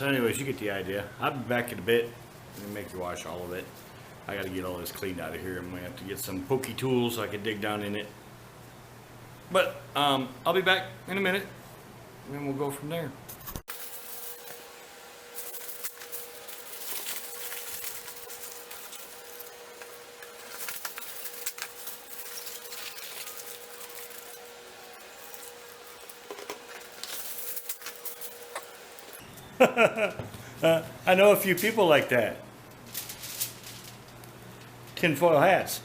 So anyways, you get the idea. I'll be back in a bit. I'm gonna make you wash all of it. I gotta get all this cleaned out of here. I'm gonna have to get some pokey tools so I can dig down in it. But I'll be back in a minute, and then we'll go from there. I know a few people like that. Tinfoil hats.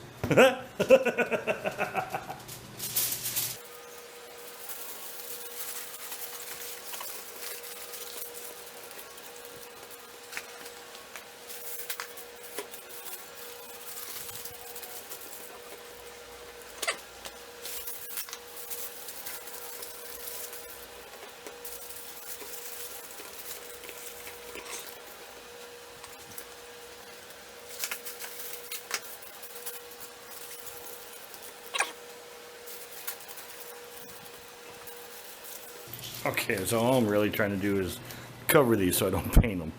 Okay, so all I'm really trying to do is cover these so I don't paint them.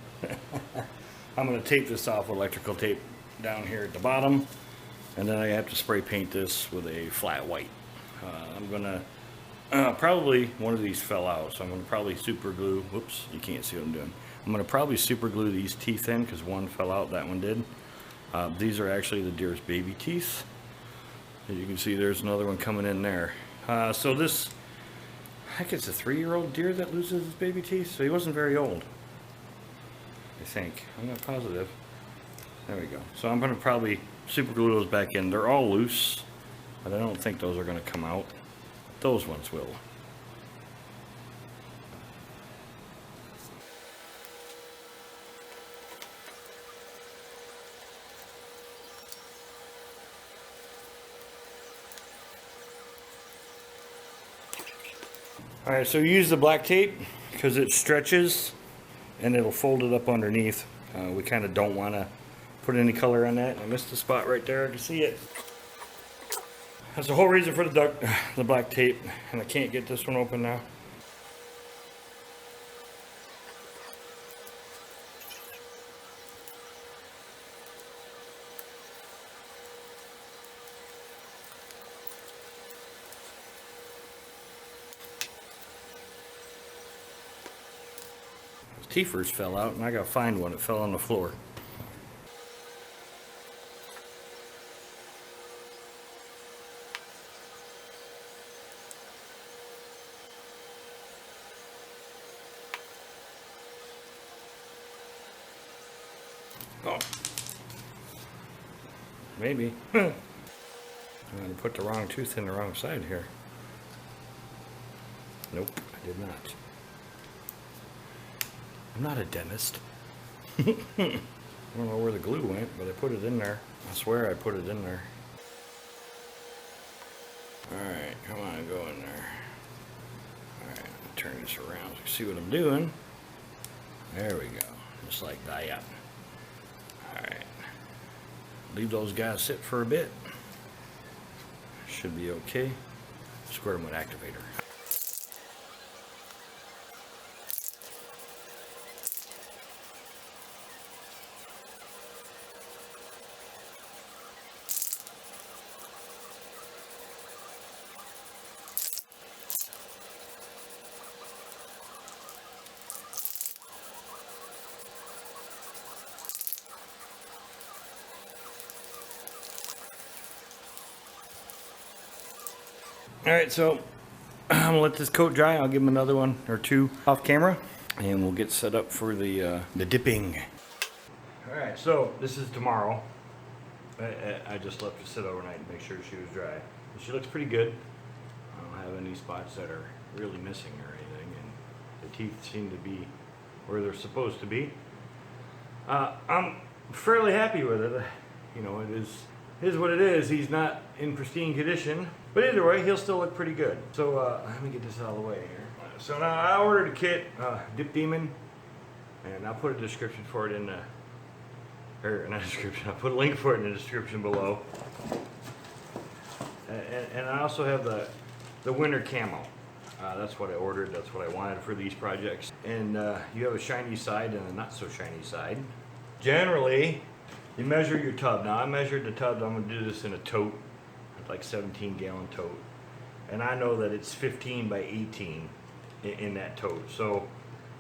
I'm going to tape this off with electrical tape down here at the bottom, and then I have to spray paint this with a flat white. I'm going to, probably one of these fell out, so I'm going to probably super glue, whoops, you can't see what I'm doing. I'm going to probably super glue these teeth in because one fell out, that one did. These are actually the deer's baby teeth. As you can see, there's another one coming in there. So this, I think it's a 3-year-old deer that loses his baby teeth, so he wasn't very old. I think. I'm not positive. There we go. So I'm going to probably super glue those back in. They're all loose, but I don't think those are going to come out. Those ones will. Alright, so use the black tape because it stretches and it'll fold it up underneath. We kind of don't want to put any color on that. I missed the spot right there. I can see it. That's the whole reason for the black tape, and I can't get this one open now. Teethers fell out, and I gotta find one. It fell on the floor. Oh, maybe. I'm gonna put the wrong tooth in the wrong side here. Nope, I did not. I'm not a dentist. I don't know where the glue went, but I put it in there. I swear I put it in there. Alright, come on, go in there. Alright, turn this around so you see what I'm doing. There we go. Just like that. Alright. Leave those guys sit for a bit. Should be okay. Squirt them with activator. Alright, so I'm gonna let this coat dry. I'll give him another one or two off camera, and we'll get set up for the dipping. Alright, so this is tomorrow. I just left her sit overnight to make sure she was dry. She looks pretty good. I don't have any spots that are really missing or anything, and the teeth seem to be where they're supposed to be. I'm fairly happy with it. You know, it is what it is. He's not in pristine condition, but either way, he'll still look pretty good. So let me get this out of the way here. So now I ordered a kit, Dip Demon, and I'll put a description for it in the, or not a description, I'll put a link for it in the description below. And I also have the winter camo. That's what I ordered. That's what I wanted for these projects. And you have a shiny side and a not so shiny side. Generally, you measure your tub. Now I measured the tub. I'm going to do this in a tote, like 17-gallon tote. And I know that it's 15 by 18 in that tote. So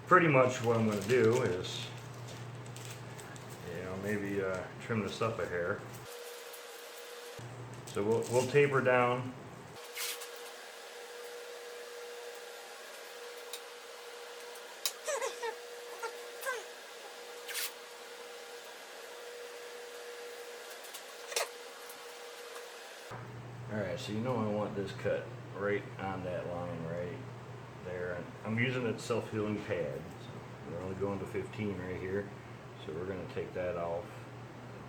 pretty much what I'm going to do is, maybe trim this up a hair. So we'll taper down. Alright, so I want this cut right on that line right there. And I'm using a self-healing pad. So we're only going to 15 right here. So we're going to take that off.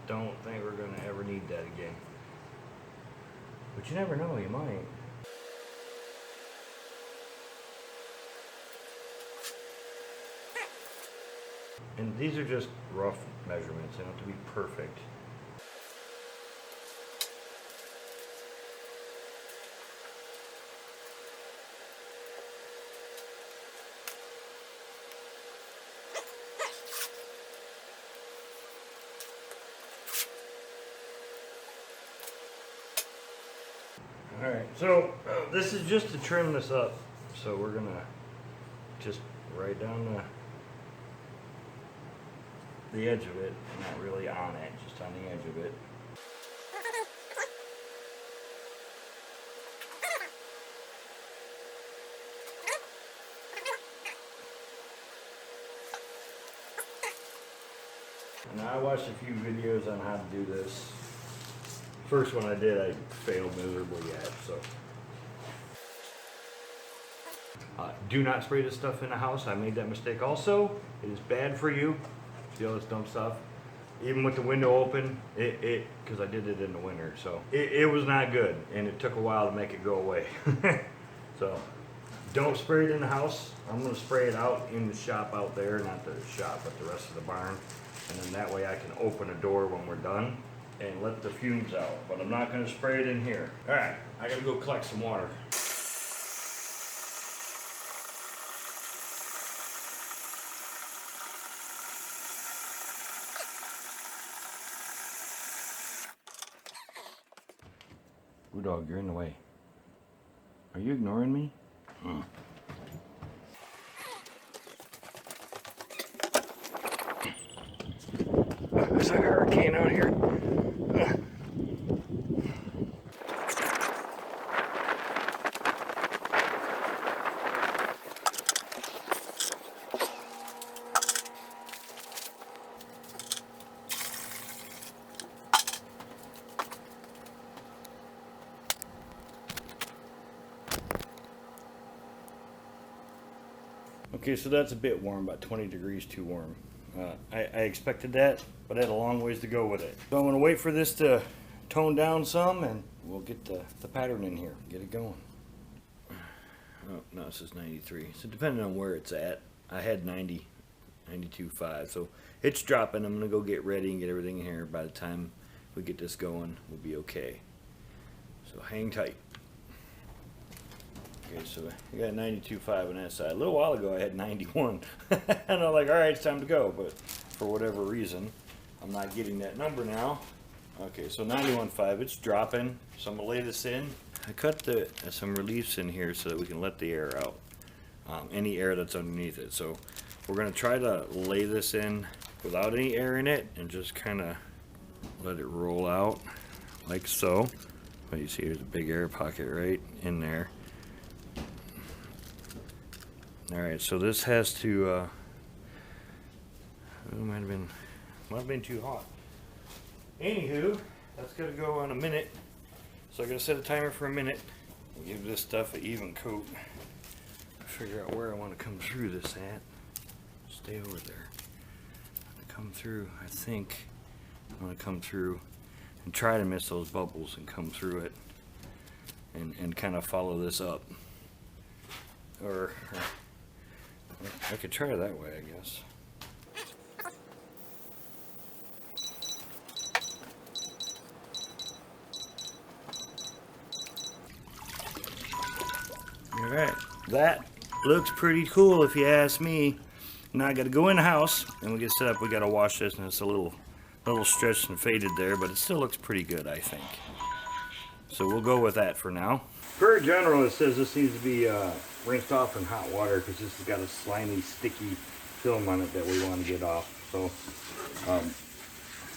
Don't think we're going to ever need that again. But you never know, you might. And these are just rough measurements. They don't have to be perfect. Alright, so this is just to trim this up. So we're going to just right down the edge of it, not really on it, just on the edge of it. Now I watched a few videos on how to do this. First one I did, I failed miserably at, so. Do not spray this stuff in the house. I made that mistake also. It is bad for you. See all this dumb stuff? Even with the window open, because I did it in the winter, so it was not good, and it took a while to make it go away. So, don't spray it in the house. I'm going to spray it out in the shop out there, not the shop, but the rest of the barn, and then that way I can open a door when we're done and let the fumes out, but I'm not going to spray it in here. Alright, I gotta go collect some water. Ooh, dog, you're in the way. Are you ignoring me? There's a hurricane out here. Okay, so that's a bit warm, about 20 degrees too warm. I expected that, but I had a long ways to go with it. So I'm going to wait for this to tone down some, and we'll get the pattern in here, get it going. Oh, no, it says 93. So depending on where it's at, I had 90, 92.5. So it's dropping. I'm going to go get ready and get everything in here. By the time we get this going, we'll be okay. So hang tight. Okay, so I got 92.5 on that side. A little while ago I had 91. And I'm like, alright, it's time to go. But for whatever reason, I'm not getting that number now. Okay, so 91.5, it's dropping. So I'm going to lay this in. I cut some reliefs in here so that we can let the air out. Any air that's underneath it. So we're going to try to lay this in without any air in it and just kind of let it roll out like so. But you see there's a big air pocket right in there. Alright, so this has to, it might have been too hot. Anywho, that's going to go on a minute. So I'm going to set a timer for a minute. We'll give this stuff an even coat. Figure out where I want to come through this at. Stay over there. I'm going to come through, I think I want to come through and try to miss those bubbles and come through it and kind of follow this up. Or I could try it that way, I guess. Alright, That looks pretty cool if you ask me. Now I gotta go in the house and we get set up. We gotta wash this, and it's a little stretched and faded there, but it still looks pretty good, I think. So we'll go with that for now. Per general, it says this needs to be rinsed off in hot water because this has got a slimy, sticky film on it that we want to get off. So,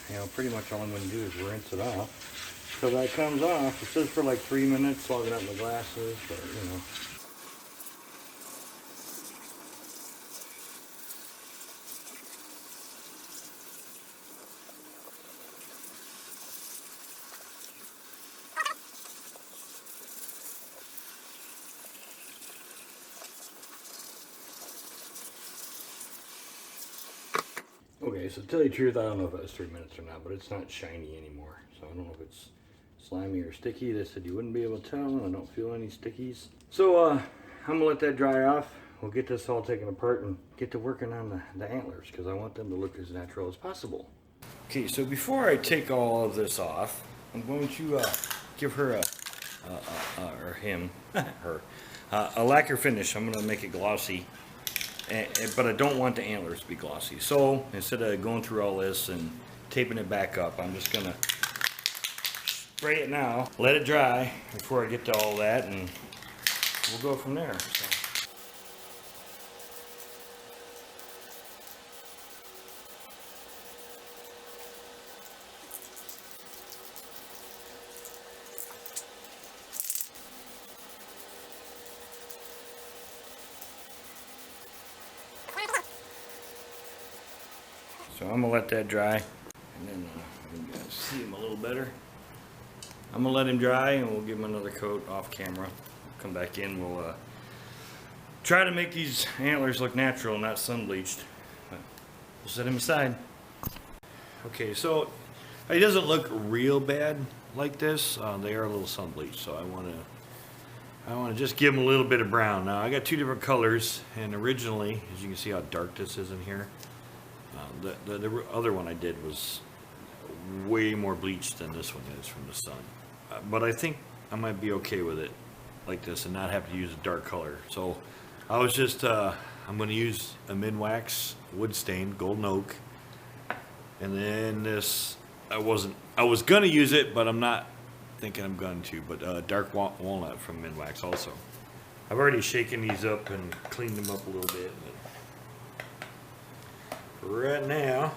you know, pretty much all I'm going to do is rinse it off. So that comes off. It says for like 3 minutes, clogging up my glasses, but you know. Okay, so to tell you the truth, I don't know if it was 3 minutes or not, but it's not shiny anymore. So I don't know if it's slimy or sticky. They said you wouldn't be able to tell, and I don't feel any stickies. So I'm gonna let that dry off. We'll get this all taken apart and get to working on the antlers because I want them to look as natural as possible. Okay, so before I take all of this off, I'm going to give her or him, her, a lacquer finish. I'm gonna make it glossy. But I don't want the antlers to be glossy. So instead of going through all this and taping it back up, I'm just gonna spray it now, let it dry before I get to all that, and we'll go from there. So I'm gonna let that dry, and then you guys see him a little better. I'm gonna let him dry, and we'll give him another coat off camera. We'll come back in. We'll try to make these antlers look natural, not sun bleached. But we'll set him aside. Okay, so he doesn't look real bad like this. They are a little sun bleached, so I want to just give them a little bit of brown. Now I got two different colors, and originally, as you can see how dark this is in here. The other one I did was way more bleached than this one is from the sun. But I think I might be okay with it like this and not have to use a dark color. So I was just, I'm going to use a mid-wax wood stain, golden oak. And then this, I was going to use it, but I'm not thinking I'm going to. But dark walnut from mid-wax also. I've already shaken these up and cleaned them up a little bit. Right now,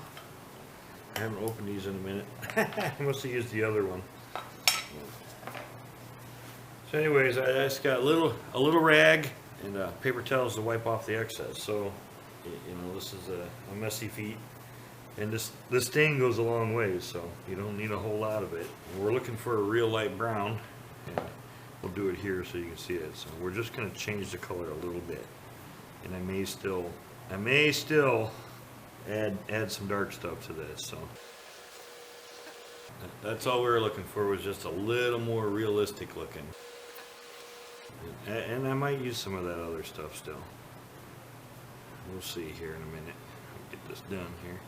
I haven't opened these in a minute. I must have used the other one. So anyways, I just got a little rag and paper towels to wipe off the excess. So, you know, this is a messy feet. And this stain goes a long ways, so you don't need a whole lot of it. And we're looking for a real light brown. And we'll do it here so you can see it. So we're just going to change the color a little bit. And I may still add some dark stuff to this. So that's all we were looking for, was just a little more realistic looking. And I might use some of that other stuff still. We'll see here in a minute. I'll get this done here.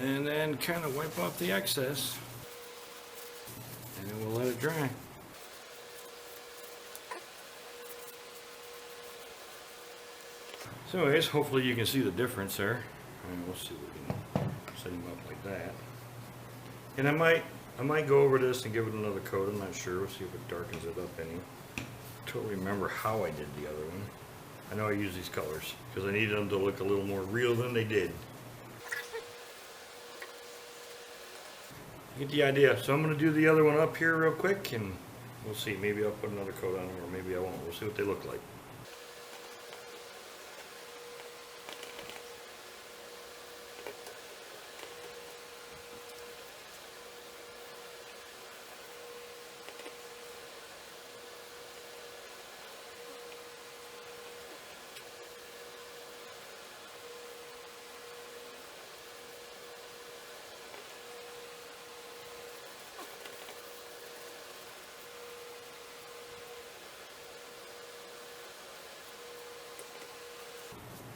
And then kind of wipe off the excess, and then we'll let it dry. So anyways, hopefully you can see the difference there. And we'll see if we can set them up like that. And I might go over this and give it another coat. I'm not sure. We'll see if it darkens it up any. I totally remember how I did the other one. I know I used these colors because I needed them to look a little more real than they did. Get the idea. So I'm going to do the other one up here real quick, and we'll see. Maybe I'll put another coat on them, or maybe I won't. We'll see what they look like.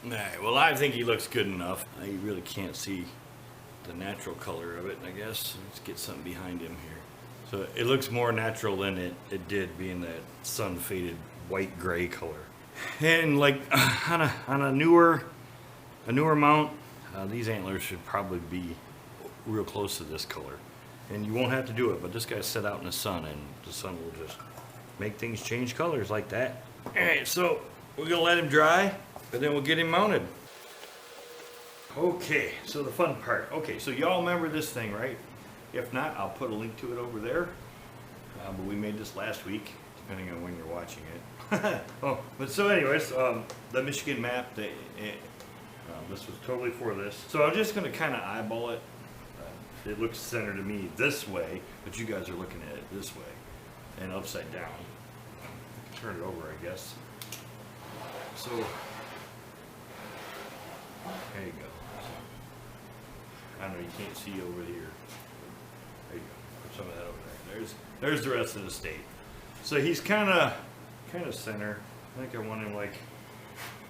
Alright, well I think he looks good enough. I really can't see the natural color of it, I guess. Let's get something behind him here. So it looks more natural than it did, being that sun faded white gray color. And like on a newer mount, these antlers should probably be real close to this color. And you won't have to do it, but this guy's set out in the sun, and the sun will just make things change colors like that. Alright, so we're gonna let him dry, and then we'll get him mounted. Okay, so the fun part. Okay, so y'all remember this thing, right? If not, I'll put a link to it over there. But we made this last week, depending on when you're watching it. Oh, but so anyways, the Michigan map, this was totally for this. So I'm just gonna kind of eyeball it. It looks centered to me this way, but you guys are looking at it this way and upside down. Turn it over, I guess. So there you go. I know you can't see over here. There you go. Put some of that over there. There's the rest of the state. So he's kind of center. I think I want him like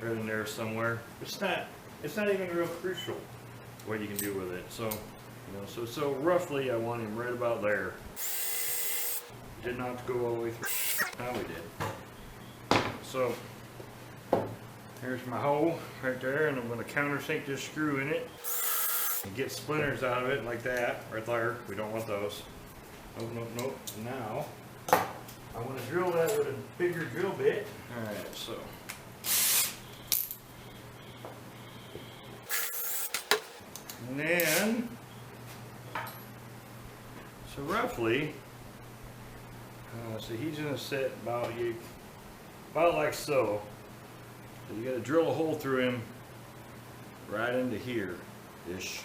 right in there somewhere. It's not even real crucial what you can do with it. So so roughly I want him right about there. Did not go all the way through. Now we did. So here's my hole right there, and I'm going to countersink this screw in it and get splinters out of it like that right there. We don't want those. Nope. Now I want to drill that with a bigger drill bit. All right, so and then so roughly, so he's going to sit about like so. So you got to drill a hole through him right into here-ish.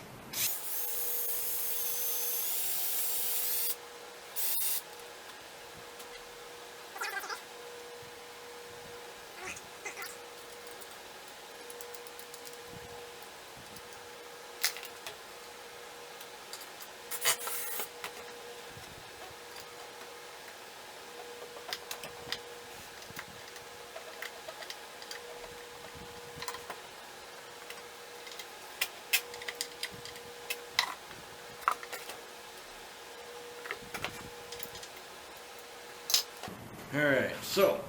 Alright, so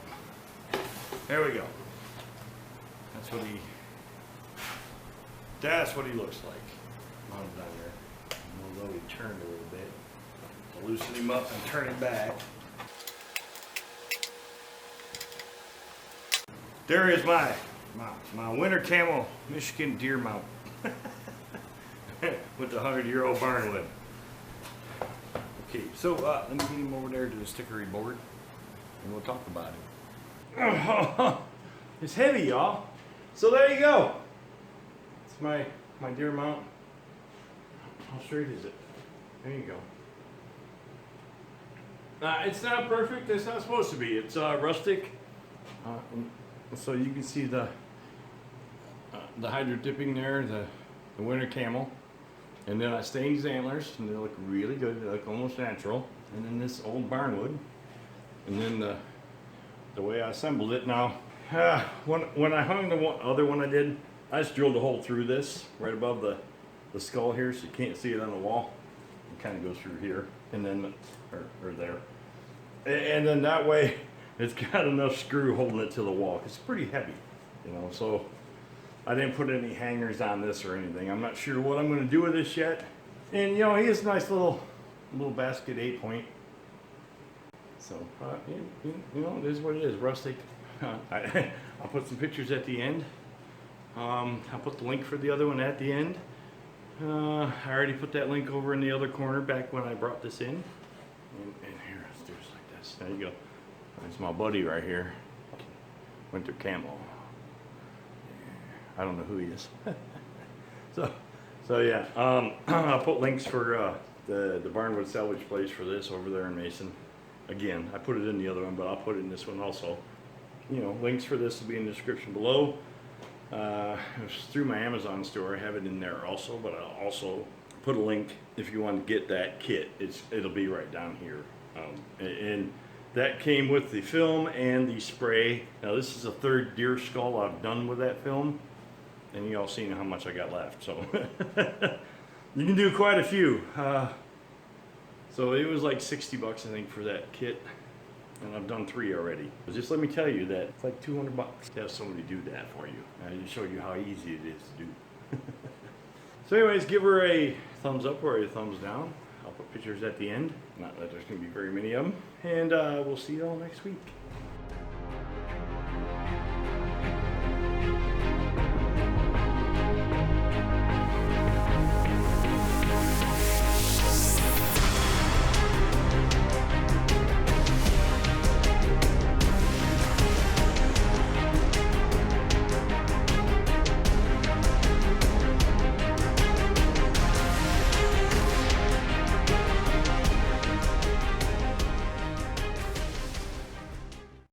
there we go. That's what he looks like. Mounted down there. Although he turned a little bit. I'll loosen him up and turn him back. There is my winter camo Michigan deer mount with the 100-year-old barnwood. Okay, so let me get him over there to the stickery board, and we'll talk about it. It's heavy, y'all. So there you go. It's my deer mount. How straight is it? There you go. It's not perfect. It's not supposed to be. It's rustic. So you can see the hydro dipping there, the winter camel. And then I stained these antlers, and they look really good. They look almost natural. And then this old barnwood. And then the way I assembled it. Now, when I hung the other one I did, I just drilled a hole through this, right above the skull here, so you can't see it on the wall. It kind of goes through here, and then, or there. And then that way, it's got enough screw holding it to the wall. It's pretty heavy, so I didn't put any hangers on this or anything. I'm not sure what I'm going to do with this yet. And he has a nice little basket 8-point. So, it is what it is, rustic. I'll put some pictures at the end. I'll put the link for the other one at the end. I already put that link over in the other corner back when I brought this in. And here, let's do this like this. There you go. That's my buddy right here. Winter Camo. I don't know who he is. so yeah, I'll put links for the Barnwood salvage place for this over there in Mason. Again, I put it in the other one, but I'll put it in this one also. Links for this will be in the description below. It's through my Amazon store. I have it in there also, but I'll also put a link if you want to get that kit. It'll be right down here. And that came with the film and the spray. Now this is the third deer skull I've done with that film. and you all seen how much I got left, so you can do quite a few. So it was like 60 bucks, I think, for that kit, and I've done 3 already. But just let me tell you that it's like 200 bucks to have somebody do that for you. I just showed you how easy it is to do. So anyways, give her a thumbs up or a thumbs down. I'll put pictures at the end. Not that there's going to be very many of them. And we'll see you all next week.